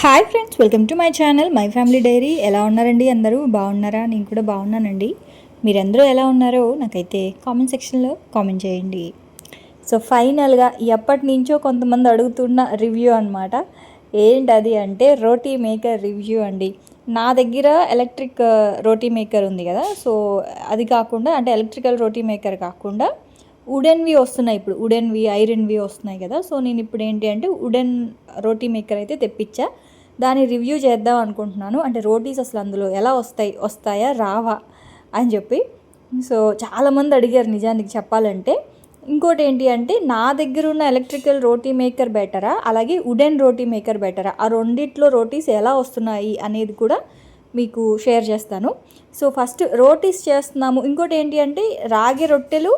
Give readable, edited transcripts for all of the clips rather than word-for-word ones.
Hi friends, welcome to my channel my family dairy. ఎలా ఉన్నారండి? అందరూ బాగున్నారా? నేను కూడా బాగున్నానండి. మీరందరూ ఎలా ఉన్నారో నాకైతే కామెంట్ సెక్షన్లో కామెంట్ చేయండి. సో ఫైనల్గా ఎప్పటి నుంచో కొంతమంది అడుగుతున్న రివ్యూ అనమాట. ఏంటది అంటే రోటీ మేకర్ రివ్యూ అండి. నా దగ్గర ఎలక్ట్రిక్ రోటీ మేకర్ ఉంది కదా, సో అది కాకుండా అంటే ఎలక్ట్రికల్ రోటీ మేకర్ కాకుండా వుడెన్వి వస్తున్నాయి. ఇప్పుడు వుడెన్వి ఐరన్వి వస్తున్నాయి కదా, సో నేను ఇప్పుడు ఏంటి అంటే వుడెన్ రోటీ మేకర్ అయితే తెప్పించా. దాన్ని రివ్యూ చేద్దాం అనుకుంటున్నాను. అంటే రోటీస్ అసలు అందులో ఎలా వస్తాయా రావా అని చెప్పి. సో చాలామంది అడిగారు నిజానికి చెప్పాలంటే. ఇంకోటి ఏంటి అంటే నా దగ్గర ఉన్న ఎలక్ట్రికల్ రోటీ మేకర్ బెటరా, అలాగే వుడెన్ రోటీ మేకర్ బెటరా, ఆ రెండిట్లో రోటీస్ ఎలా వస్తున్నాయి అనేది కూడా మీకు షేర్ చేస్తాను. సో ఫస్ట్ రోటీస్ చేస్తున్నాము. ఇంకోటి ఏంటి అంటే రాగి రొట్టెలు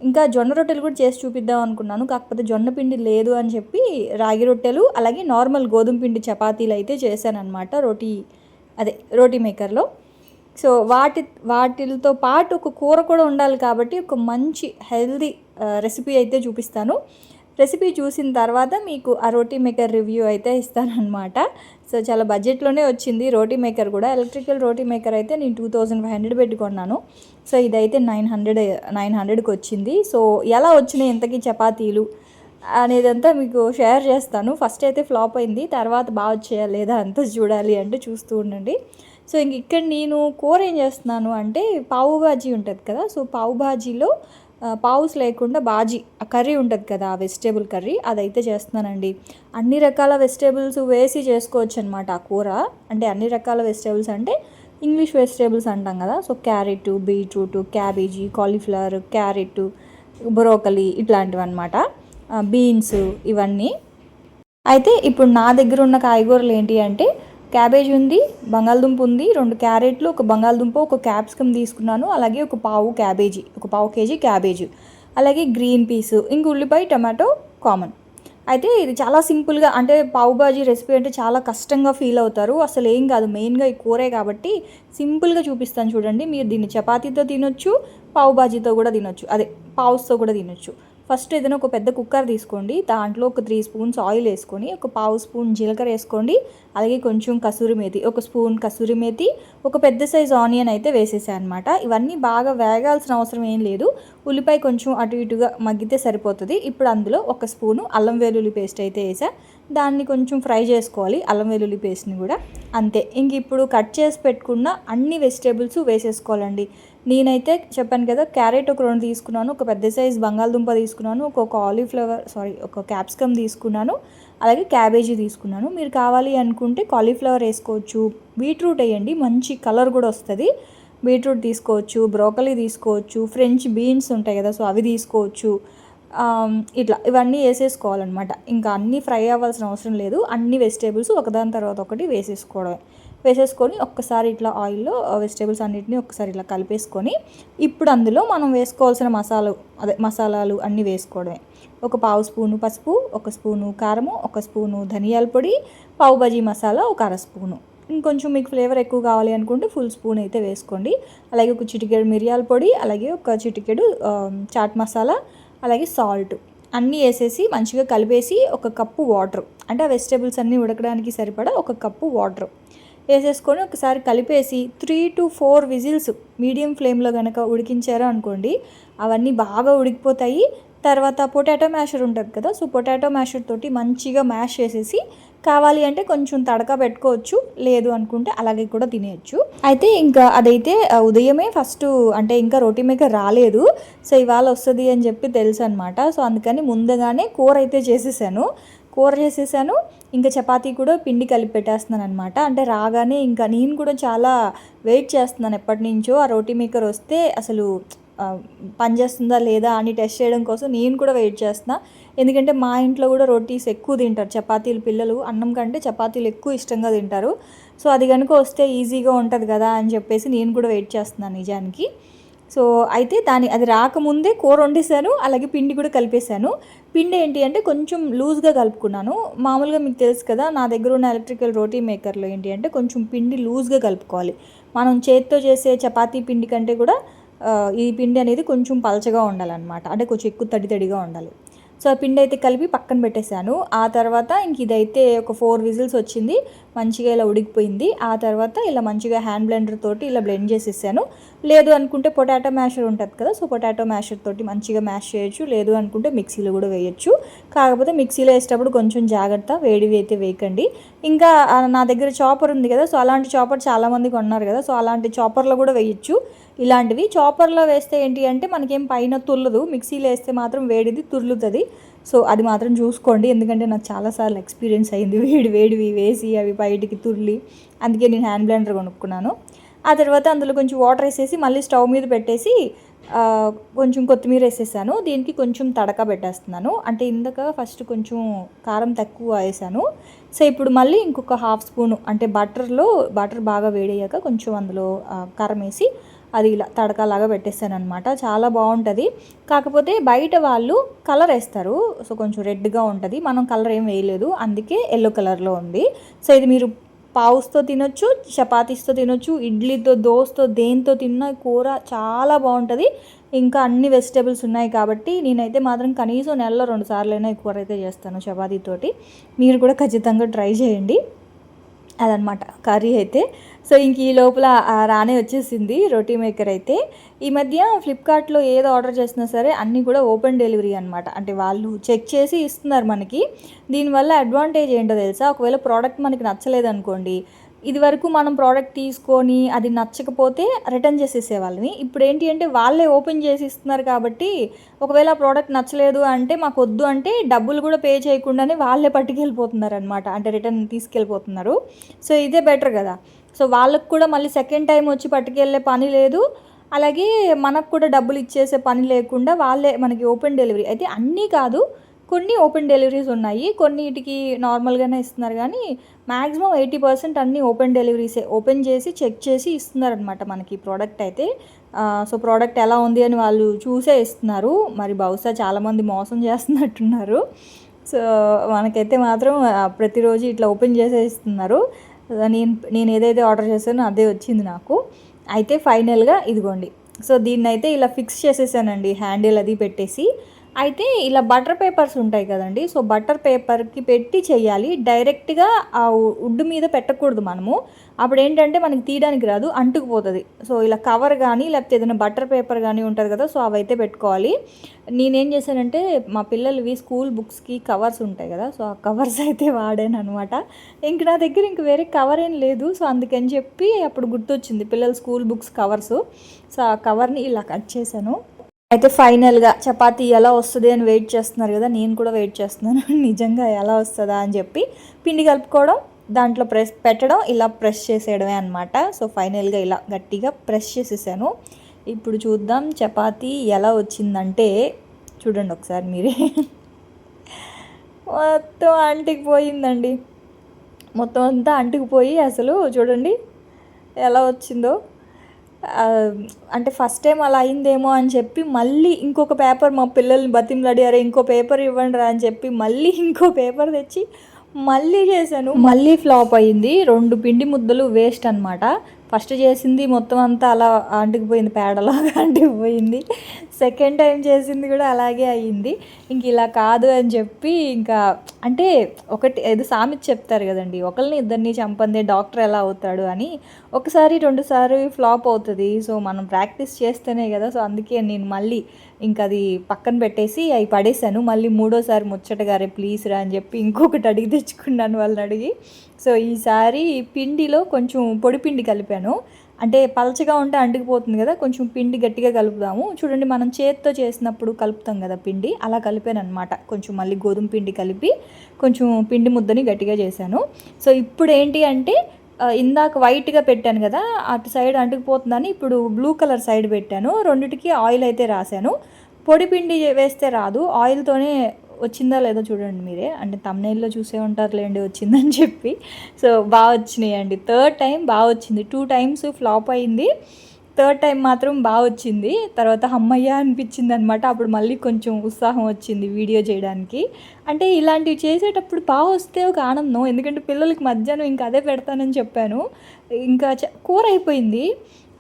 ఇంకా జొన్న రొట్టెలు కూడా చేసి చూపిద్దాం అనుకున్నాను. కాకపోతే జొన్న పిండి లేదు అని చెప్పి రాగి రొట్టెలు అలాగే నార్మల్ గోధుమ పిండి చపాతీలు అయితే చేశాను అనమాట రోటీ మేకర్లో. సో వాటితో పాటు ఒక కూర కూడా ఉండాలి కాబట్టి ఒక మంచి హెల్దీ రెసిపీ అయితే చూపిస్తాను. రెసిపీ చూసిన తర్వాత మీకు ఆ రోటీ మేకర్ రివ్యూ అయితే ఇస్తానన్నమాట. సో చాలా బడ్జెట్లోనే వచ్చింది రోటీ మేకర్ కూడా. ఎలక్ట్రికల్ రోటీ మేకర్ అయితే నేను 2500 పెట్టుకున్నాను. సో ఇదైతే 900కి వచ్చింది. సో ఎలా వచ్చినాయి ఇంతకీ చపాతీలు అనేదంతా మీకు షేర్ చేస్తాను. ఫస్ట్ అయితే ఫ్లాప్ అయింది, తర్వాత బాగా వచ్చేయా లేదా అంతా చూడాలి అంటే చూస్తూ ఉండండి. సో ఇక్కడ నేను కూర ఏం చేస్తున్నాను అంటే పావు బాజీ ఉంటుంది కదా, సో పావు బాజీలో పావుస్ లేకుండా బాజీ కర్రీ ఉంటుంది కదా, ఆ వెజిటేబుల్ కర్రీ అదైతే చేస్తున్నానండి. అన్ని రకాల వెజిటేబుల్స్ వేసి చేసుకోవచ్చు అనమాట ఆ కూర. అంటే అన్ని రకాల వెజిటేబుల్స్ అంటే ఇంగ్లీష్ వెజిటేబుల్స్ అంటాం కదా, so carrot, beetroot, cabbage, cauliflower, carrot, broccoli ఇట్లాంటివి అనమాట, బీన్స్ ఇవన్నీ. అయితే ఇప్పుడు నా దగ్గర ఉన్న కాయగూరలు ఏంటి అంటే క్యాబేజ్ ఉంది, బంగాళదుంప ఉంది, 2 క్యారెట్లు, ఒక బంగాళదుంప, ఒక క్యాప్సికమ్ తీసుకున్నాను, అలాగే ఒక పావు కేజీ క్యాబేజీ, అలాగే గ్రీన్ పీస్, ఇంక ఉల్లిపాయ, టమాటో కామన్. అయితే ఇది చాలా సింపుల్గా, అంటే పావు బాజీ రెసిపీ అంటే చాలా కష్టంగా ఫీల్ అవుతారు. అసలు ఏం కాదు, మెయిన్గా ఈ కూరే కాబట్టి సింపుల్గా చూపిస్తాను చూడండి. మీరు దీన్ని చపాతీతో తినొచ్చు, పావు బాజీతో కూడా తినొచ్చు, అదే పావుస్తో కూడా తినొచ్చు. ఫస్ట్ ఏదైనా ఒక పెద్ద కుక్కర్ తీసుకోండి, దాంట్లో ఒక 3 స్పూన్స్ ఆయిల్ వేసుకొని ఒక పావు స్పూన్ జీలకర్ర వేసుకోండి, అలాగే కొంచెం కసూరి మేతి, ఒక స్పూన్ కసూరి మేతి, ఒక పెద్ద సైజు ఆనియన్ అయితే వేసేసాను అనమాట. ఇవన్నీ బాగా వేగాల్సిన అవసరం ఏం లేదు, ఉల్లిపాయ కొంచెం అటు ఇటుగా మగ్గితే సరిపోతుంది. ఇప్పుడు అందులో ఒక స్పూను అల్లం వెల్లుల్లి పేస్ట్ అయితే వేసా, దాన్ని కొంచెం ఫ్రై చేసుకోవాలి, అల్లం వెల్లుల్లి పేస్ట్ని కూడా. అంతే, ఇంక ఇప్పుడు కట్ చేసి పెట్టుకున్న అన్ని వెజిటేబుల్స్ వేసేసుకోవాలండి. నేనైతే చెప్పాను కదా, క్యారెట్ ఒక 2 తీసుకున్నాను, ఒక పెద్ద సైజు బంగాళదుంప తీసుకున్నాను, ఒక క్యాప్సికమ్ తీసుకున్నాను, అలాగే క్యాబేజీ తీసుకున్నాను. మీరు కావాలి అనుకుంటే కాలీఫ్లవర్ వేసుకోవచ్చు, బీట్రూట్ వేయండి, మంచి కలర్ కూడా వస్తుంది. బీట్రూట్ తీసుకోవచ్చు, బ్రోకలీ తీసుకోవచ్చు, ఫ్రెంచ్ బీన్స్ ఉంటాయి కదా, సో అవి తీసుకోవచ్చు. ఇట్లా ఇవన్నీ వేసేసుకోవాలన్నమాట. ఇంకా అన్నీ ఫ్రై అవ్వాల్సిన అవసరం లేదు, అన్ని వెజిటేబుల్స్ ఒకదాని తర్వాత ఒకటి వేసేసుకొని ఒక్కసారి ఇట్లా ఆయిల్లో వెజిటేబుల్స్ అన్నిటిని ఒక్కసారి ఇట్లా కలిపేసుకొని ఇప్పుడు అందులో మనం వేసుకోవాల్సిన మసాలాలు అన్నీ వేసుకోవడమే. ఒక పావు స్పూను పసుపు, ఒక స్పూను కారము, ఒక స్పూను ధనియాల పొడి, పావు బజీ మసాలా ఒక అర స్పూను. ఇంకొంచెం మీకు ఫ్లేవర్ ఎక్కువ కావాలి అనుకుంటే ఫుల్ స్పూన్ అయితే వేసుకోండి. అలాగే ఒక చిటికెడు మిరియాల పొడి, అలాగే ఒక చిటికెడు చాట్ మసాలా, అలాగే సాల్ట్ అన్నీ వేసేసి మంచిగా కలిపేసి ఒక కప్పు వాటర్, అంటే ఆ వెజిటేబుల్స్ అన్నీ ఉడకడానికి సరిపడా ఒక కప్పు వాటర్ వేసేసుకొని ఒకసారి కలిపేసి 3 to 4 విజిల్స్ మీడియం ఫ్లేమ్లో కనుక ఉడికించారో అనుకోండి, అవన్నీ బాగా ఉడికిపోతాయి. తర్వాత పొటాటో మ్యాషర్ ఉంటుంది కదా, సో పొటాటో మ్యాషర్ తోటి మంచిగా మ్యాష్ చేసేసి కావాలి అంటే కొంచెం తడక పెట్టుకోవచ్చు, లేదు అనుకుంటే అలాగే కూడా తినేయచ్చు. అయితే ఇంకా అదైతే ఉదయమే ఫస్ట్, అంటే ఇంకా రోటీ మేకర్ రాలేదు, సో ఇవాళ వస్తుంది అని చెప్పి తెలుసు అనమాట. సో అందుకని ముందుగానే కూర చేసేసాను. ఇంకా చపాతీ కూడా పిండి కలిపి పెట్టేస్తున్నాను అనమాట. అంటే రాగానే ఇంకా నేను కూడా చాలా వెయిట్ చేస్తున్నాను ఎప్పటి నుంచో, ఆ రోటీ మేకర్ వస్తే అసలు పనిచేస్తుందా లేదా అని టెస్ట్ చేయడం కోసం నేను కూడా వెయిట్ చేస్తున్నా. ఎందుకంటే మా ఇంట్లో కూడా రోటీస్ ఎక్కువ తింటారు, చపాతీలు పిల్లలు అన్నం కంటే చపాతీలు ఎక్కువ ఇష్టంగా తింటారు. సో అది కనుక వస్తే ఈజీగా ఉంటుంది కదా అని చెప్పేసి నేను కూడా వెయిట్ చేస్తున్నాను నిజానికి. సో అయితే అది రాకముందే కూర వండేసాను, అలాగే పిండి కూడా కలిపేశాను. పిండి ఏంటి అంటే కొంచెం లూజ్గా కలుపుకున్నాను. మామూలుగా మీకు తెలుసు కదా, నా దగ్గర ఉన్న ఎలక్ట్రికల్ రోటీ మేకర్లో ఏంటి అంటే కొంచెం పిండి లూజ్గా కలుపుకోవాలి. మనం చేతితో చేసే చపాతీ పిండి కంటే కూడా ఈ పిండి అనేది కొంచెం పలచగా ఉండాలన్నమాట, అంటే కొంచెం ఎక్కువ తడిగా ఉండాలి. సో ఆ పిండి అయితే కలిపి పక్కన పెట్టేశాను. ఆ తర్వాత ఇంక ఇదైతే ఒక 4 విజిల్స్ వచ్చింది, మంచిగా ఇలా ఉడికిపోయింది. ఆ తర్వాత ఇలా మంచిగా హ్యాండ్ బ్లెండర్ తోటి ఇలా బ్లెండ్ చేసేసాను. లేదు అనుకుంటే పొటాటో మ్యాషర్ ఉంటుంది కదా, సో పొటాటో మ్యాషర్ తోటి మంచిగా మ్యాష్ చేయొచ్చు, లేదు అనుకుంటే మిక్సీలో కూడా వేయొచ్చు. కాకపోతే మిక్సీలో వేసేటప్పుడు కొంచెం జాగ్రత్త, వేడివి అయితే వేయకండి. ఇంకా నా దగ్గర చాపర్ ఉంది కదా, సో అలాంటి చాపర్ చాలామంది కొన్నారు కదా, సో అలాంటి చాపర్లో కూడా వేయొచ్చు. ఇలాంటివి చాపర్లో వేస్తే ఏంటి అంటే మనకేం పైన తుల్లదు, మిక్సీలో వేస్తే మాత్రం వేడిది తుర్లుతుంది. సో అది మాత్రం చూసుకోండి, ఎందుకంటే నాకు చాలాసార్లు ఎక్స్పీరియన్స్ అయింది వేడివి వేసి అవి బయటికి తుర్లి. అందుకే నేను హ్యాండ్ బ్లెండర్ కొనుక్కున్నాను. ఆ తర్వాత అందులో కొంచెం వాటర్ వేసేసి మళ్ళీ స్టవ్ మీద పెట్టేసి కొంచెం కొత్తిమీర వేసేసాను. దీనికి కొంచెం తడక పెట్టేస్తున్నాను, అంటే ఇందాక ఫస్ట్ కొంచెం కారం తక్కువ వేసాను. సో ఇప్పుడు మళ్ళీ ఇంకొక హాఫ్ స్పూను అంటే బటర్ బాగా వేడయ్యాక కొంచెం అందులో కారం వేసి అది ఇలా తడకలాగా పెట్టేస్తాను అనమాట. చాలా బాగుంటుంది. కాకపోతే బయట వాళ్ళు కలర్ వేస్తారు, సో కొంచెం రెడ్గా ఉంటుంది. మనం కలర్ ఏం వేయలేదు, అందుకే ఎల్లో కలర్లో ఉంది. సో ఇది మీరు పావుస్తో తినొచ్చు, చపాతీస్తో తినొచ్చు, ఇడ్లీతో, దోసతో, దేంతో తిన్న కూర చాలా బాగుంటుంది. ఇంకా అన్ని వెజిటేబుల్స్ ఉన్నాయి కాబట్టి నేనైతే మాత్రం కనీసం నెలలో 2 సార్లైనా ఈ కూర అయితే చేస్తాను చపాతీతోటి. మీరు కూడా ఖచ్చితంగా ట్రై చేయండి. అదనమాట కర్రీ అయితే. సో ఇంక ఈ లోపల రానే వచ్చేసింది రోటీ మేకర్ అయితే. ఈ మధ్య ఫ్లిప్కార్ట్లో ఏదో ఆర్డర్ చేసినా సరే అన్నీ కూడా ఓపెన్ డెలివరీ అనమాట, అంటే వాళ్ళు చెక్ చేసి ఇస్తున్నారు మనకి. దీనివల్ల అడ్వాంటేజ్ ఏంటో తెలుసా, ఒకవేళ ప్రోడక్ట్ మనకి నచ్చలేదనుకోండి, ఇది వరకు మనం ప్రోడక్ట్ తీసుకొని అది నచ్చకపోతే రిటర్న్ చేసేసేవాళ్ళని. ఇప్పుడు ఏంటి అంటే వాళ్ళే ఓపెన్ చేసి ఇస్తున్నారు కాబట్టి ఒకవేళ ప్రోడక్ట్ నచ్చలేదు అంటే మాకు వద్దు అంటే డబ్బులు కూడా పే చేయకుండానే వాళ్ళే పట్టుకెళ్ళిపోతున్నారు అనమాట, అంటే రిటర్న్ తీసుకెళ్ళిపోతున్నారు. సో ఇదే బెటర్ కదా. సో వాళ్ళకు కూడా మళ్ళీ సెకండ్ టైం వచ్చి పట్టుకెళ్ళే పని లేదు, అలాగే మనకు కూడా డబ్బులు ఇచ్చేసే పని లేకుండా వాళ్ళే మనకి ఓపెన్ డెలివరీ అయితే. అన్నీ కాదు, కొన్ని ఓపెన్ డెలివరీస్ ఉన్నాయి, కొన్నిటికి నార్మల్గానే ఇస్తున్నారు, కానీ మ్యాక్సిమం 80% అన్నీ ఓపెన్ డెలివరీసే. ఓపెన్ చేసి చెక్ చేసి ఇస్తున్నారనమాట మనకి ప్రోడక్ట్ అయితే. సో ప్రోడక్ట్ ఎలా ఉంది అని వాళ్ళు చూసే ఇస్తున్నారు. మరి బహుశా చాలామంది మోసం చేస్తున్నట్టున్నారు. సో మనకైతే మాత్రం ప్రతిరోజు ఇట్లా ఓపెన్ చేసే ఇస్తున్నారు. నేను ఏదైతే ఆర్డర్ చేశానో అదే వచ్చింది నాకు. అయితే ఫైనల్గా ఇదిగోండి, సో దీన్నైతే ఇలా ఫిక్స్ చేసేసానండి, హ్యాండిల్ అది పెట్టేసి. అయితే ఇలా బటర్ పేపర్స్ ఉంటాయి కదండి, సో బటర్ పేపర్కి పెట్టి చేయాలి, డైరెక్ట్గా ఆ వుడ్ మీద పెట్టకూడదు మనము. అప్పుడు ఏంటంటే మనకి తీయడానికి రాదు, అంటుకుపోతుంది. సో ఇలా కవర్ కానీ లేకపోతే ఏదైనా బటర్ పేపర్ కానీ ఉంటుంది కదా, సో అవైతే పెట్టుకోవాలి. నేనేం చేశానంటే మా పిల్లలవి స్కూల్ బుక్స్కి కవర్స్ ఉంటాయి కదా, సో ఆ కవర్స్ అయితే వాడాను అనమాట. ఇంక నా దగ్గర ఇంక వేరే కవర్ ఏం లేదు, సో అందుకని చెప్పి అప్పుడు గుర్తొచ్చింది పిల్లల స్కూల్ బుక్స్ కవర్సు. సో ఆ కవర్ని ఇలా కట్ చేశాను. అయితే ఫైనల్గా చపాతీ ఎలా వస్తుంది అని వెయిట్ చేస్తున్నారు కదా, నేను కూడా వెయిట్ చేస్తున్నాను నిజంగా ఎలా వస్తుందా అని చెప్పి. పిండి కలుపుకోవడం, దాంట్లో పెట్టడం, ఇలా ప్రెస్ చేసేయడమే అనమాట. సో ఫైనల్గా ఇలా గట్టిగా ప్రెస్ చేసేసాను. ఇప్పుడు చూద్దాం చపాతీ ఎలా వచ్చిందంటే, చూడండి ఒకసారి మీరే మొత్తం అంటుకుపోయిందండి, మొత్తం అంతా అంటుకుపోయి అసలు చూడండి ఎలా వచ్చిందో. అంటే ఫస్ట్ టైం అలా అయిందేమో అని చెప్పి మళ్ళీ ఇంకొక పేపర్ మా పిల్లల్ని బతిమలాడి, అరే ఇంకో పేపర్ ఇవ్వండి రా అని చెప్పి మళ్ళీ ఇంకో పేపర్ తెచ్చి మళ్ళీ చేశాను. మళ్ళీ ఫ్లాప్ అయ్యింది. 2 పిండి ముద్దలు వేస్ట్ అనమాట. ఫస్ట్ చేసింది మొత్తం అంతా అలా అంటుకుపోయింది, పేడలాగా అంటుకుపోయింది. సెకండ్ టైం చేసింది కూడా అలాగే అయ్యింది. ఇంక ఇలా కాదు అని చెప్పి ఇంకా, అంటే ఒకటి ఏదో సామెత చెప్తారు కదండి, ఒకరిని ఇద్దరిని చంపందే డాక్టర్ ఎలా అవుతాడు అని. ఒకసారి 2 సార్లు ఫ్లాప్ అవుతుంది, సో మనం ప్రాక్టీస్ చేస్తేనే కదా. సో అందుకే నేను మళ్ళీ ఇంకా అది పక్కన పెట్టేసి అవి పడేసాను. మళ్ళీ 3వ సారి ముచ్చటగా రే ప్లీజ్ రా అని చెప్పి ఇంకొకటి అడిగి తెచ్చుకున్నాను వాళ్ళని అడిగి. సో ఈసారి పిండిలో కొంచెం పొడి పిండి కలిపాను, అంటే పలచగా ఉంటే అంటుకుపోతుంది కదా, కొంచెం పిండి గట్టిగా కలుపుదాము. చూడండి మనం చేత్తో చేసినప్పుడు కలుపుతాం కదా పిండి, అలా కలిపాను అనమాట. కొంచెం మళ్ళీ గోధుమ పిండి కలిపి కొంచెం పిండి ముద్దని గట్టిగా చేశాను. సో ఇప్పుడు ఏంటి అంటే ఇందాక వైట్గా పెట్టాను కదా, అటు సైడ్ అంటుకుపోతుందని ఇప్పుడు బ్లూ కలర్ సైడ్ పెట్టాను. రెండిటికి ఆయిల్ అయితే రాశాను. పొడి పిండి వేస్తే రాదు, ఆయిల్తోనే వచ్చిందా లేదో చూడండి మీరే, అంటే తమ్నైల్లో చూసే ఉంటారులేండి వచ్చిందని చెప్పి. సో బాగా వచ్చినాయి అండి. 3rd టైం బాగా వచ్చింది. 2 టైమ్స్ ఫ్లాప్ అయింది, 3rd టైం మాత్రం బాగా వచ్చింది. తర్వాత అమ్మయ్య అనిపించింది అనమాట. అప్పుడు మళ్ళీ కొంచెం ఉత్సాహం వచ్చింది వీడియో చేయడానికి. అంటే ఇలాంటివి చేసేటప్పుడు బాగా వస్తే ఒక ఆనందం, ఎందుకంటే పిల్లలకి మధ్యాహ్నం ఇంకా అదే పెడతానని చెప్పాను. ఇంకా కూర అయిపోయింది,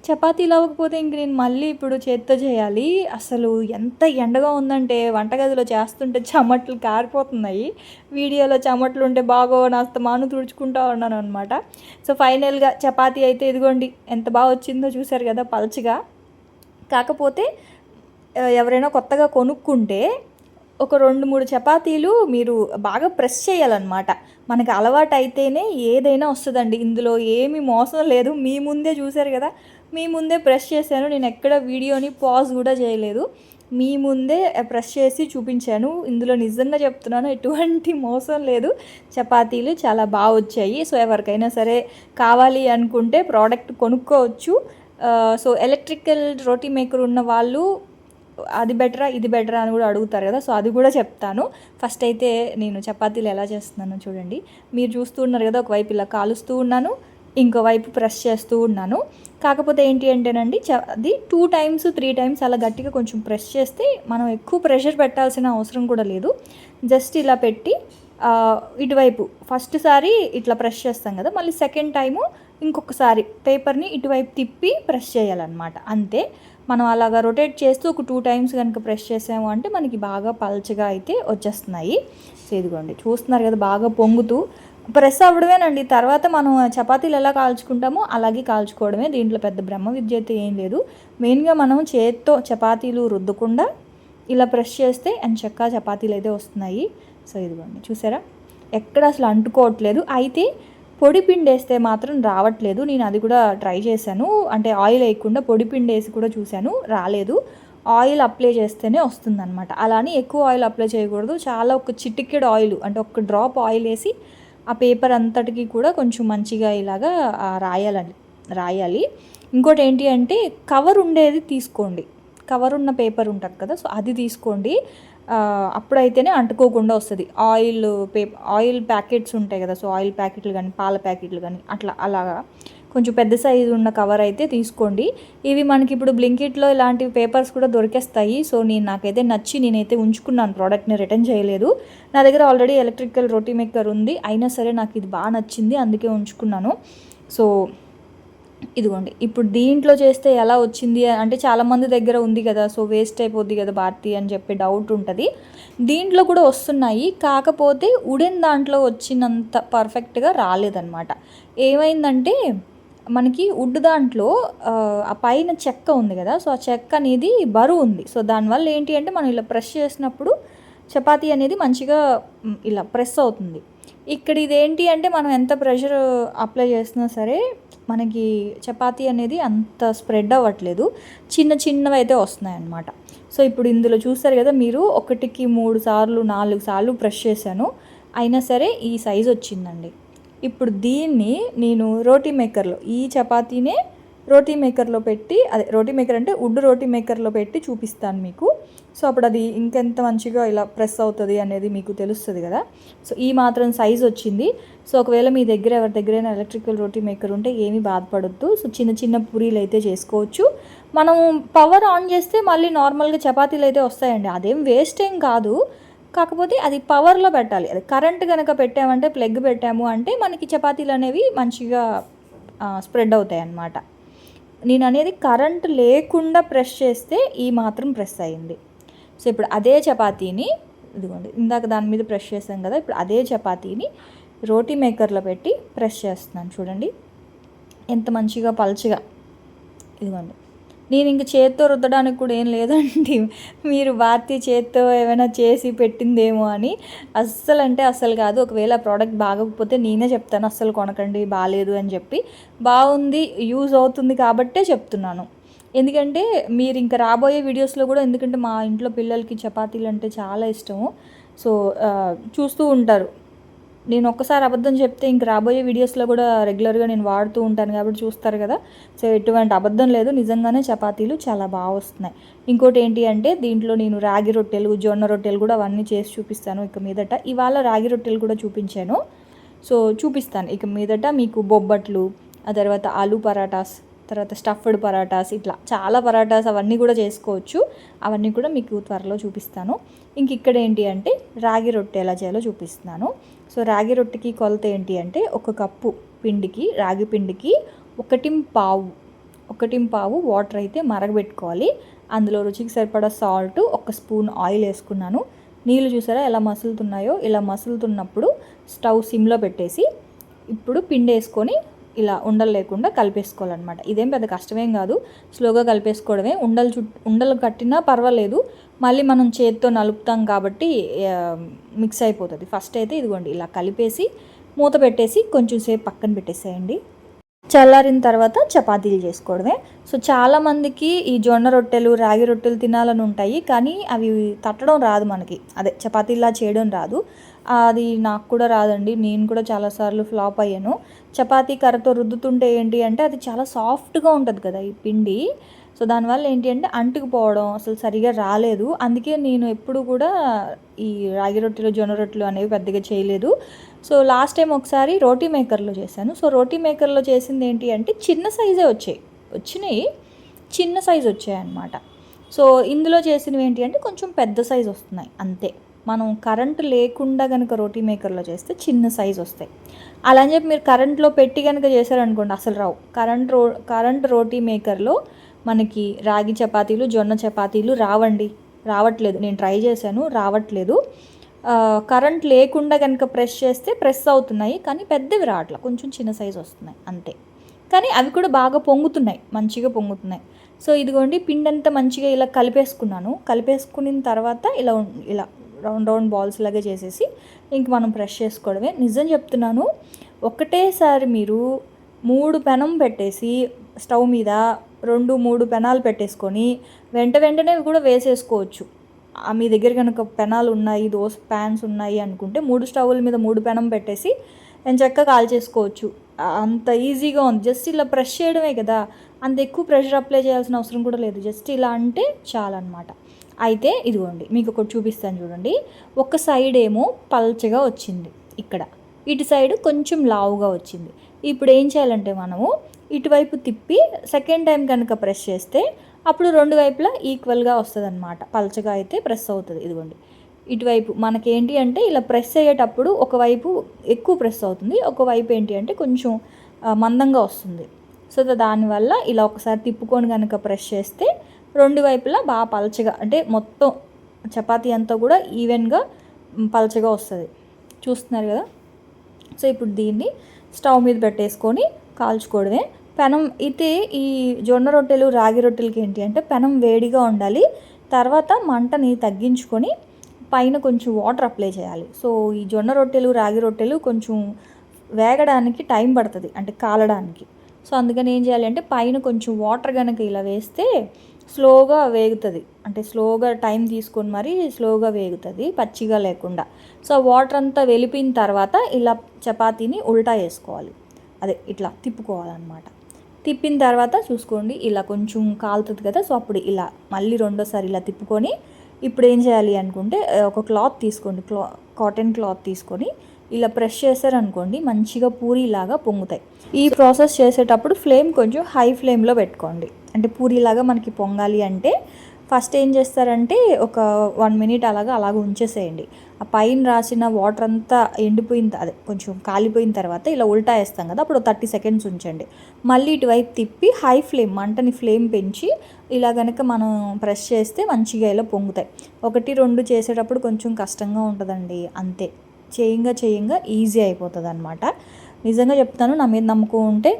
చపాతీలు అవ్వకపోతే ఇంక నేను మళ్ళీ ఇప్పుడు చేత్తో చేయాలి. అసలు ఎంత ఎండగా ఉందంటే వంటగదిలో చేస్తుంటే చెమటలు కారిపోతున్నాయి. వీడియోలో చెమటలు ఉంటే బాగోని అస్తమాను తుడుచుకుంటా ఉన్నాననమాట. సో, ఫైనల్‌గా చపాతీ అయితే ఇదిగోండి ఎంత బా వచ్చిందో చూసారు కదా పలచగా. కాకపోతే ఎవరైనా కొత్తగా కొనుక్కుంటే ఒక 2, 3 చపాతీలు మీరు బాగా ప్రెస్ చేయాలన్నమాట. మనకి అలవాటైతేనే ఏదైనా వస్తదండి. ఇందులో ఏమి మోసం లేదు. మీ ముందే చూసారు కదా! మీ ముందే ప్రెస్ చేశాను. నేను ఎక్కడ వీడియోని పాజ్ కూడా చేయలేదు. మీ ముందే ప్రెస్ చేసి చూపించాను. ఇందులో నిజంగా చెప్తున్నాను ఎటువంటి మోసం లేదు. చపాతీలు చాలా బా వచ్చాయి. సో, ఎవరికైనా సరే కావాలి అనుకుంటే ప్రోడక్ట్ కొనుక్కోవచ్చు. సో, ఎలక్ట్రికల్ రోటీ మేకర్ ఉన్న వాళ్ళు అది బెటరా ఇది బెటరా అని కూడా అడుగుతారు కదా! సో, అది కూడా చెప్తాను. ఫస్ట్ అయితే నేను చపాతీలు ఎలా చేస్తున్నానో చూడండి. మీరు చూస్తూ ఉన్నారు కదా! ఒకవైపు ఇలా కాలుస్తూ ఉన్నాను. ఇంకోవైపు ప్రెస్ చేస్తూ ఉన్నాను. కాకపోతే ఏంటి అంటేనండి అది 2 టైమ్స్ 3 టైమ్స్ అలా గట్టిగా కొంచెం ప్రెస్ చేస్తే మనం ఎక్కువ ప్రెషర్ పెట్టాల్సిన అవసరం కూడా లేదు. జస్ట్ ఇలా పెట్టి ఇటువైపు ఫస్ట్ సారి ఇట్లా ప్రెస్ చేస్తాం కదా! మళ్ళీ సెకండ్ టైము ఇంకొకసారి పేపర్ని ఇటువైపు తిప్పి ప్రెస్ చేయాలన్నమాట. అంతే. మనం అలాగా రొటేట్ చేస్తూ ఒక 2 టైమ్స్ కనుక ప్రెస్ చేసాము అంటే మనకి బాగా పల్చగా అయితే వచ్చేస్తున్నాయి. సో, ఇదిగోండి చూస్తున్నారు కదా బాగా పొంగుతూ ప్రెస్ అవ్వడమేనండి. తర్వాత మనం చపాతీలు ఎలా కాల్చుకుంటామో అలాగే కాల్చుకోవడమే. దీంట్లో పెద్ద బ్రహ్మ విద్య అయితే ఏం లేదు. మెయిన్గా మనం చేత్తో చపాతీలు రుద్దకుండా ఇలా ప్రెస్ చేస్తే ఎంచక్కా చపాతీలు అయితే వస్తున్నాయి. సో, ఇదిగోండి చూసారా ఎక్కడ అసలు అంటుకోవట్లేదు. అయితే పొడి పిండి వేస్తే మాత్రం రావట్లేదు. నేను అది కూడా ట్రై చేశాను. అంటే ఆయిల్ వేయకుండా పొడి పిండి వేసి కూడా చూశాను, రాలేదు. ఆయిల్ అప్లై చేస్తేనే వస్తుందన్నమాట. అలా అని ఎక్కువ ఆయిల్ అప్లై చేయకూడదు. చాలా ఒక చిటికెడు ఆయిల్ అంటే ఒక డ్రాప్ ఆయిల్ వేసి ఆ పేపర్ అంతటికి కూడా కొంచెం మంచిగా ఇలాగా రాయాలి. ఇంకోటి ఏంటి అంటే కవర్ ఉండేది తీసుకోండి. కవర్ ఉన్న పేపర్ ఉంటుంది కదా! సో, అది తీసుకోండి. అప్పుడైతేనే అంటుకోకుండా వస్తుంది. ఆయిల్ ప్యాకెట్స్ ఉంటాయి కదా! సో, ఆయిల్ ప్యాకెట్లు కానీ పాల ప్యాకెట్లు కానీ అలాగా కొంచెం పెద్ద సైజు ఉన్న కవర్ అయితే తీసుకోండి. ఇవి మనకి ఇప్పుడు బ్లింకిట్లో ఇలాంటి పేపర్స్ కూడా దొరికేస్తాయి. సో, నాకైతే నచ్చి నేనైతే ఉంచుకున్నాను, ప్రోడక్ట్ని రిటర్న్ చేయలేదు. నా దగ్గర ఆల్రెడీ ఎలక్ట్రికల్ రోటీ మేకర్ ఉంది. అయినా సరే నాకు ఇది బాగా నచ్చింది, అందుకే ఉంచుకున్నాను. సో, ఇదిగోండి ఇప్పుడు దీంట్లో చేస్తే ఎలా వచ్చింది అంటే చాలామంది దగ్గర ఉంది కదా, సో వేస్ట్ అయిపోద్ది కదా భారతి అని చెప్పి డౌట్ ఉంటుంది. దీంట్లో కూడా వస్తున్నాయి, కాకపోతే ఉడెన్ దాంట్లో వచ్చినంత పర్ఫెక్ట్గా రాలేదన్నమాట. ఏమైందంటే మనకి వుడ్ దాంట్లో ఆ పైన చెక్క ఉంది కదా, సో ఆ చెక్క అనేది బరువు ఉంది. సో దానివల్ల ఏంటి అంటే మనం ఇలా ప్రెస్ చేసినప్పుడు చపాతీ అనేది మంచిగా ఇలా ప్రెస్ అవుతుంది. ఇక్కడ ఇదేంటి అంటే మనం ఎంత ప్రెషర్ అప్లై చేసినా సరే మనకి చపాతీ అనేది అంత స్ప్రెడ్ అవ్వట్లేదు, చిన్నవి అయితే వస్తున్నాయి అన్నమాట. సో ఇప్పుడు ఇందులో చూస్తారు కదా మీరు, 1కి 3 సార్లు 4 సార్లు ప్రెస్ చేశాను, అయినా సరే ఈ సైజ్ వచ్చిందండి. ఇప్పుడు దీన్ని నేను రోటీ మేకర్లో, ఈ చపాతీనే రోటీ మేకర్లో పెట్టి, అదే రోటీ మేకర్ అంటే వుడ్ రోటీ మేకర్లో పెట్టి చూపిస్తాను మీకు. సో అప్పుడు అది ఇంకెంత మంచిగా ఇలా ప్రెస్ అవుతుంది అనేది మీకు తెలుస్తుంది కదా. సో ఈ మాత్రం సైజ్ వచ్చింది. సో ఒకవేళ మీ దగ్గర ఎవరి దగ్గరైనా ఎలక్ట్రికల్ రోటీ మేకర్ ఉంటే ఏమీ బాధపడొద్దు. సో చిన్న పూరీలు అయితే చేసుకోవచ్చు. మనం పవర్ ఆన్ చేస్తే మళ్ళీ నార్మల్గా చపాతీలు అయితే వస్తాయండి, అదేం వేస్ట్ ఏం కాదు. కాకపోతే అది పవర్లో పెట్టాలి. అది కరెంట్ కనుక పెట్టామంటే, ప్లగ్ పెట్టాము అంటే మనకి చపాతీలు అనేవి మంచిగా స్ప్రెడ్ అవుతాయి అన్నమాట. నేను అనేది కరెంట్ లేకుండా ప్రెస్ చేస్తే ఈ మాత్రం ప్రెస్ అయ్యింది. సో ఇప్పుడు అదే చపాతీని, ఇదిగోండి ఇందాక దాని మీద ప్రెస్ చేసాం కదా, ఇప్పుడు అదే చపాతీని రోటీ మేకర్లో పెట్టి ప్రెస్ చేస్తున్నాను. చూడండి ఎంత మంచిగా పల్చగా. ఇదిగోండి నేను ఇంక చేత్తో రుద్దడానికి కూడా ఏం లేదండి, మీరు భారతీ చేత్తో ఏమైనా చేసి పెట్టిందేమో అని. అస్సలు కాదు. ఒకవేళ ప్రోడక్ట్ బాగోకపోతే నేనే చెప్తాను, అస్సలు కొనకండి బాగాలేదు అని చెప్పి. బాగుంది, యూజ్ అవుతుంది కాబట్టే చెప్తున్నాను. ఎందుకంటే మీరు ఇంకా రాబోయే వీడియోస్లో కూడా, ఎందుకంటే మా ఇంట్లో పిల్లలకి చపాతీలు అంటే చాలా ఇష్టము. సో చూస్తూ ఉంటారు. నేను ఒక్కసారి అబద్ధం చెప్తే ఇంక రాబోయే వీడియోస్లో కూడా రెగ్యులర్గా నేను వాడుతూ ఉంటాను కాబట్టి చూస్తారు కదా. సో ఎటువంటి అబద్ధం లేదు, నిజంగానే చపాతీలు చాలా బాగా వస్తున్నాయి. ఇంకోటి ఏంటి అంటే దీంట్లో నేను రాగి రొట్టెలు, జొన్న రొట్టెలు కూడా అవన్నీ చేసి చూపిస్తాను ఇక మీదట. ఇవాళ రాగి రొట్టెలు కూడా చూపించాను, సో చూపిస్తాను ఇక మీదట మీకు. బొబ్బట్లు, ఆ తర్వాత ఆలూ పరాటాస్, తర్వాత స్టఫ్డ్ పరాటాస్, ఇట్లా చాలా పరాటాస్ అవన్నీ కూడా చేసుకోవచ్చు. అవన్నీ కూడా మీకు త్వరలో చూపిస్తాను. ఇంక ఇక్కడ ఏంటి అంటే రాగి రొట్టె ఎలా చేయాలో చూపిస్తున్నాను. సో రాగి రొట్టెకి కొలత ఏంటి అంటే 1 కప్పు పిండికి, రాగి పిండికి 1 పావు 1.25 వాటర్ అయితే మరగబెట్టుకోవాలి. అందులో రుచికి సరిపడా సాల్ట్, 1 స్పూన్ ఆయిల్ వేసుకున్నాను. నీళ్ళు చూసారా ఎలా మసులుతున్నాయో, ఇలా మసులుతున్నప్పుడు స్టవ్ సిమ్లో పెట్టేసి ఇప్పుడు పిండి వేసుకొని ఇలా ఉండలు లేకుండా కలిపేసుకోవాలన్నమాట. ఇదేం పెద్ద కష్టమేం కాదు, స్లోగా కలిపేసుకోవడమే. ఉండలు కట్టినా పర్వాలేదు, మళ్ళీ మనం చేతితో నలుపుతాం కాబట్టి మిక్స్ అయిపోతుంది. ఫస్ట్ అయితే ఇదిగోండి ఇలా కలిపేసి మూత పెట్టేసి కొంచెం సేపు పక్కన పెట్టేసేయండి. చల్లారిన తర్వాత చపాతీలు చేసుకోవడమే. సో చాలామందికి ఈ జొన్న రొట్టెలు, రాగి రొట్టెలు తినాలని ఉంటాయి, కానీ అవి తట్టడం రాదు మనకి, అదే చపాతీలా చేయడం రాదు. అది నాకు కూడా రాదండి, నేను కూడా చాలాసార్లు ఫ్లాప్ అయ్యాను. చపాతీ కర్రతో రుద్దుతుంటే ఏంటి అంటే అది చాలా సాఫ్ట్గా ఉంటుంది కదా ఈ పిండి. సో దానివల్ల ఏంటి అంటే అంటుకుపోవడం అసలు సరిగా రాలేదు. అందుకే నేను ఎప్పుడు కూడా ఈ రాగి రొట్టెలు, జొన్న రొట్టెలు అనేవి పెద్దగా చేయలేదు. సో లాస్ట్ టైం ఒకసారి రోటీ మేకర్లో చేశాను. సో రోటీ మేకర్లో చేసింది ఏంటి అంటే చిన్న సైజే వచ్చినాయి, చిన్న సైజు వచ్చాయి అన్నమాట. సో ఇందులో చేసినవి ఏంటి అంటే కొంచెం పెద్ద సైజు వస్తున్నాయి అంతే. మనం కరెంటు లేకుండా కనుక రోటీ మేకర్లో చేస్తే చిన్న సైజు వస్తాయి. అలా అని చెప్పి మీరు కరెంట్లో పెట్టి కనుక చేశారనుకోండి అసలు రావు. కరెంట్ రోటీ మేకర్లో మనకి రాగి చపాతీలు, జొన్న చపాతీలు రావట్లేదు. నేను ట్రై చేశాను, రావట్లేదు. కరెంట్ లేకుండా కనుక ప్రెస్ చేస్తే ప్రెస్ అవుతున్నాయి, కానీ పెద్దవి రావట్లేదు, కొంచెం చిన్న సైజు వస్తున్నాయి అంతే. కానీ అవి కూడా బాగా పొంగుతున్నాయి, మంచిగా పొంగుతున్నాయి. సో ఇదిగోండి పిండి అంతా మంచిగా ఇలా కలిపేసుకున్న తర్వాత ఇలా రౌండ్ బాల్స్ లాగా చేసేసి ఇంక మనం ప్రెస్ చేసుకోవడమే. నిజం చెప్తున్నాను, ఒకటేసారి మీరు 3 పెనం పెట్టేసి స్టవ్ మీద 2-3 పెనాలు పెట్టేసుకొని వెంటనే కూడా వేసేసుకోవచ్చు. మీ దగ్గర కనుక పెనాలు ఉన్నాయి, దోశ ప్యాన్స్ ఉన్నాయి అనుకుంటే 3 స్టవ్ల మీద 3 పెనం పెట్టేసి నేను చక్కగా కాల్ చేసుకోవచ్చు. అంత ఈజీగా ఉంది. జస్ట్ ఇలా ప్రెస్ చేయడమే కదా, అంత ఎక్కువ ప్రెషర్ అప్లై చేయాల్సిన అవసరం కూడా లేదు. జస్ట్ ఇలా అంటే చాలన్నమాట. అయితే ఇదిగోండి మీకు ఒకటి చూపిస్తాను చూడండి. ఒక సైడ్ ఏమో పల్చగా వచ్చింది, ఇక్కడ ఇటు సైడ్ కొంచెం లావుగా వచ్చింది. ఇప్పుడు ఏం చేయాలంటే మనము ఇటువైపు తిప్పి సెకండ్ టైం కనుక ప్రెస్ చేస్తే అప్పుడు 2 వైపులా ఈక్వల్గా వస్తుంది అన్నమాట. పల్చగా అయితే ప్రెస్ అవుతుంది. ఇదిగోండి ఇటువైపు మనకేంటి అంటే ఇలా ప్రెస్ అయ్యేటప్పుడు ఒకవైపు ఎక్కువ ప్రెస్ అవుతుంది, ఒకవైపు ఏంటి అంటే కొంచెం మందంగా వస్తుంది. సో దానివల్ల ఇలా ఒకసారి తిప్పుకొని కనుక ప్రెస్ చేస్తే 2 వైపులా బాగా పల్చగా, అంటే మొత్తం చపాతీ అంతా కూడా ఈవెన్గా పల్చగా వస్తుంది. చూస్తున్నారు కదా. సో ఇప్పుడు దీన్ని స్టవ్ మీద పెట్టేసుకొని కాల్చుకోవడమే. పెనం అయితే ఈ జొన్న రొట్టెలు, రాగి రొట్టెలకి ఏంటి అంటే పెనం వేడిగా ఉండాలి. తర్వాత మంటని తగ్గించుకొని పైన కొంచెం వాటర్ అప్లై చేయాలి. సో ఈ జొన్న రొట్టెలు, రాగి రొట్టెలు కొంచెం వేగడానికి టైం పడుతుంది, అంటే కాలడానికి. సో అందుకని ఏం చేయాలి అంటే పైన కొంచెం వాటర్ కనుక ఇలా వేస్తే స్లోగా వేగుతుంది, అంటే స్లోగా టైం తీసుకొని మరీ స్లోగా వేగుతుంది, పచ్చిగా లేకుండా. సో వాటర్ అంతా వెలిపిన తర్వాత ఇలా చపాతీని ఉల్టా వేసుకోవాలి, అదే ఇట్లా తిప్పుకోవాలన్నమాట. తిప్పిన తర్వాత చూసుకోండి ఇలా కొంచెం కాలుతుంది కదా. సో అప్పుడు ఇలా మళ్ళీ రెండోసారి ఇలా తిప్పుకొని ఇప్పుడు ఏం చేయాలి అనుకుంటే ఒక క్లాత్ తీసుకోండి, కాటన్ క్లాత్ తీసుకొని ఇలా ప్రెస్ చేశారనుకోండి మంచిగా పూరీలాగా పొంగుతాయి. ఈ ప్రాసెస్ చేసేటప్పుడు ఫ్లేమ్ కొంచెం హై ఫ్లేమ్లో పెట్టుకోండి. అంటే పూరీలాగా మనకి పొంగాలి అంటే ఫస్ట్ ఏం చేస్తారంటే ఒక 1 మినిట్ అలాగ ఉంచేసేయండి. ఆ పైన రాసిన వాటర్ అంతా అదే కొంచెం కాలిపోయిన తర్వాత ఇలా ఉల్టా వేస్తాం కదా, అప్పుడు 30 సెకండ్స్ ఉంచండి. మళ్ళీ ఇటువైపు తిప్పి హై ఫ్లేమ్, మంటని ఫ్లేమ్ పెంచి ఇలా కనుక మనం ప్రెస్ చేస్తే మంచిగా ఇలా పొంగుతాయి. 1-2 చేసేటప్పుడు కొంచెం కష్టంగా ఉంటుందండి, అంతే. చేయంగా ఈజీ అయిపోతుంది అన్నమాట. నిజంగా చెప్తాను, నా మీద నమ్మకం ఉంటే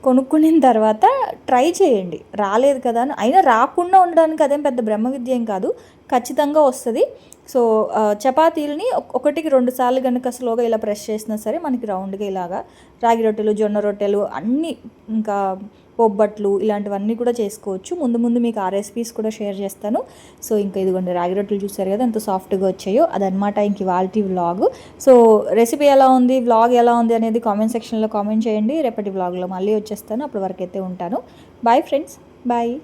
కొనుక్కున్న తర్వాత ట్రై చేయండి. రాలేదు కదా అని, అయినా రాకుండా ఉండడానికి అదేం పెద్ద బ్రహ్మ విద్య ఏం కాదు, ఖచ్చితంగా వస్తుంది. సో చపాతీలని 1-2 సార్లు కనుక స్లోగా ఇలా ప్రెస్ చేసినా సరే మనకి రౌండ్గా ఇలాగా రాగి రొట్టెలు, జొన్న రొట్టెలు అన్నీ, ఇంకా బొబ్బట్లు ఇలాంటివన్నీ కూడా చేసుకోవచ్చు. ముందు మీకు ఆ రెసిపీస్ కూడా షేర్ చేస్తాను. సో ఇంకా ఇదిగోండి రాగి రొట్టెలు చూసారు కదా ఎంత సాఫ్ట్గా వచ్చాయో, అదనమాట ఇంక ఇవాల్టి వ్లాగ్. సో రెసిపీ ఎలా ఉంది, వ్లాగ్ ఎలా ఉంది అనేది కామెంట్ సెక్షన్లో కామెంట్ చేయండి. రేపటి వ్లాగ్లో మళ్ళీ వచ్చేస్తాను, అప్పటి వరకు అయితే ఉంటాను. Bye friends, bye.